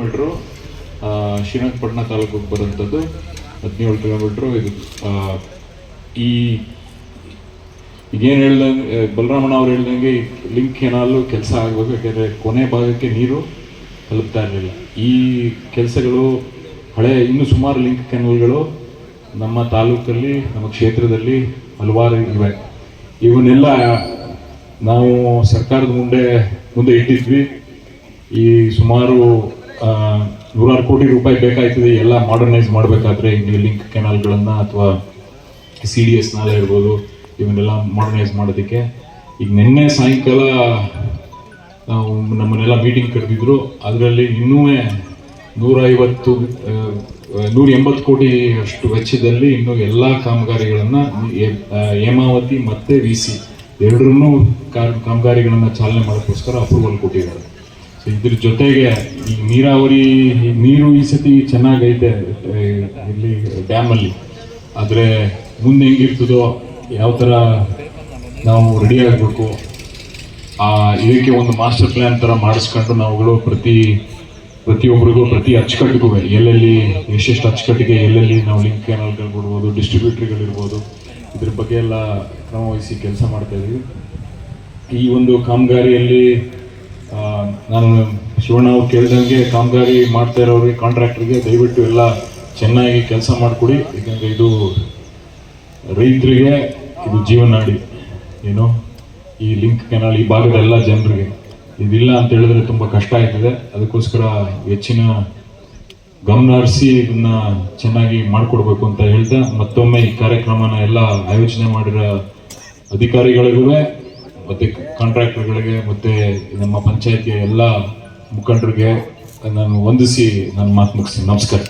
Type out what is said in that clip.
Kilometre, Srirangapatna ತಾಲೂಕಿಗೆ ಬರುವಂಥದ್ದು 17 kilometre. ಇದು ಈಗೇನು ಹೇಳ್ದಂಗೆ ಬಲರಾಮಣ್ಣ ಅವ್ರು ಹೇಳ್ದಂಗೆ ಲಿಂಕ್ ಕೆನಾಲು ಕೆಲಸ ಆಗಬೇಕು. ಯಾಕೆಂದರೆ ಕೊನೆ ಭಾಗಕ್ಕೆ ನೀರು ತಲುಪ್ತಾ ಇರಲಿಲ್ಲ. ಈ ಕೆಲಸಗಳು ಇನ್ನೂ ಸುಮಾರು ಲಿಂಕ್ ಕೆನಾಲ್ಗಳು ನಮ್ಮ ತಾಲೂಕಲ್ಲಿ, ನಮ್ಮ ಕ್ಷೇತ್ರದಲ್ಲಿ ಹಲವಾರು ಇವೆ. ಇವನ್ನೆಲ್ಲ ನಾವು ಸರ್ಕಾರದ ಮುಂದೆ ಇಟ್ಟಿದ್ವಿ. ಈ ಸುಮಾರು 100 ಕೋಟಿ ರೂಪಾಯಿ ಬೇಕಾಯ್ತದೆ ಎಲ್ಲ ಮಾಡರ್ನೈಸ್ ಮಾಡಬೇಕಾದ್ರೆ. ಈ ಲಿಂಕ್ ಕೆನಾಲ್ಗಳನ್ನು ಅಥವಾ CDS ನಾಲೆ ಇರ್ಬೋದು, ಇವನ್ನೆಲ್ಲ ಮಾಡರ್ನೈಸ್ ಮಾಡೋದಕ್ಕೆ. ಈಗ ನಿನ್ನೆ ಸಾಯಂಕಾಲ ನಾವು ನಮ್ಮನ್ನೆಲ್ಲ ಮೀಟಿಂಗ್ ಕರೆದಿದ್ರು. ಅದರಲ್ಲಿ ಇನ್ನೂ 180 ಕೋಟಿ ಅಷ್ಟು ವೆಚ್ಚದಲ್ಲಿ ಇನ್ನೂ ಎಲ್ಲ ಕಾಮಗಾರಿಗಳನ್ನು ಹೇಮಾವತಿ ಮತ್ತು VC ಎರಡರನ್ನೂ ಕಾಮಗಾರಿಗಳನ್ನು ಚಾಲನೆ ಮಾಡೋಕ್ಕೋಸ್ಕರ ಅಪ್ರೂವಲ್ ಕೊಟ್ಟಿದ್ದಾರೆ. ಸೊ ಇದ್ರ ಜೊತೆಗೆ ಈ ನೀರು ಈ ಸತಿ ಚೆನ್ನಾಗೈತೆ ಇಲ್ಲಿ ಡ್ಯಾಮಲ್ಲಿ. ಆದರೆ ಮುಂದೆ ಹೆಂಗಿರ್ತದೋ, ಯಾವ ಥರ ನಾವು ರೆಡಿ ಆಗಬೇಕು, ಇದಕ್ಕೆ ಒಂದು ಮಾಸ್ಟರ್ ಪ್ಲ್ಯಾನ್ ಥರ ಮಾಡಿಸ್ಕೊಂಡು ನಾವುಗಳು ಪ್ರತಿಯೊಬ್ಬರಿಗೂ ಪ್ರತಿ ಅಚ್ಚುಕಟ್ಟಿಗೂ ಎಲ್ಲೆಲ್ಲಿ ಎಷ್ಟೆಷ್ಟು ಅಚ್ಚುಕಟ್ಟಿಗೆ ಎಲ್ಲೆಲ್ಲಿ ನಾವು ಲಿಂಕ್ ಕೆನಾಲ್ಗಳು ಕೊಡ್ಬೋದು, ಡಿಸ್ಟ್ರಿಬ್ಯೂಟ್ರಿಗಳಿರ್ಬೋದು, ಇದ್ರ ಬಗ್ಗೆ ಎಲ್ಲ ಕ್ರಮ ವಹಿಸಿ ಕೆಲಸ ಮಾಡ್ತಾಯಿದ್ದೀವಿ. ಈ ಒಂದು ಕಾಮಗಾರಿಯಲ್ಲಿ ನಾನು ಶಿವಣ್ಣ ಅವ್ರು ಕೇಳಿದಂಗೆ ಕಾಮಗಾರಿ ಮಾಡ್ತಾ ಇರೋರಿಗೆ, ಕಾಂಟ್ರಾಕ್ಟ್ರಿಗೆ ದಯವಿಟ್ಟು ಎಲ್ಲ ಚೆನ್ನಾಗಿ ಕೆಲಸ ಮಾಡಿಕೊಡಿ. ಯಾಕಂದರೆ ಇದು ರೈತರಿಗೆ ಇದು ಜೀವನಾಡಿ. ಈ ಲಿಂಕ್ ಕೆನಾಲ್ ಈ ಭಾಗದ ಎಲ್ಲ ಜನರಿಗೆ ಇದಿಲ್ಲ ಅಂತ ಹೇಳಿದ್ರೆ ತುಂಬ ಕಷ್ಟ ಆಯ್ತದೆ. ಅದಕ್ಕೋಸ್ಕರ ಹೆಚ್ಚಿನ ಗಮನ ಹರಿಸಿ ಇದನ್ನ ಚೆನ್ನಾಗಿ ಮಾಡಿಕೊಡ್ಬೇಕು ಅಂತ ಹೇಳ್ತಾ, ಮತ್ತೊಮ್ಮೆ ಈ ಕಾರ್ಯಕ್ರಮನ ಎಲ್ಲ ಆಯೋಜನೆ ಮಾಡಿರೋ ಅಧಿಕಾರಿಗಳಿಗೂ ಮತ್ತು ಕಾಂಟ್ರಾಕ್ಟರ್ಗಳಿಗೆ ಮತ್ತು ನಮ್ಮ ಪಂಚಾಯತಿಯ ಎಲ್ಲ ಮುಖಂಡರಿಗೆ ನಾನು ವಂದಿಸಿ ನನ್ನ ಮಾತು ಮುಗಿಸ್ತೀನಿ. ನಮಸ್ಕಾರ.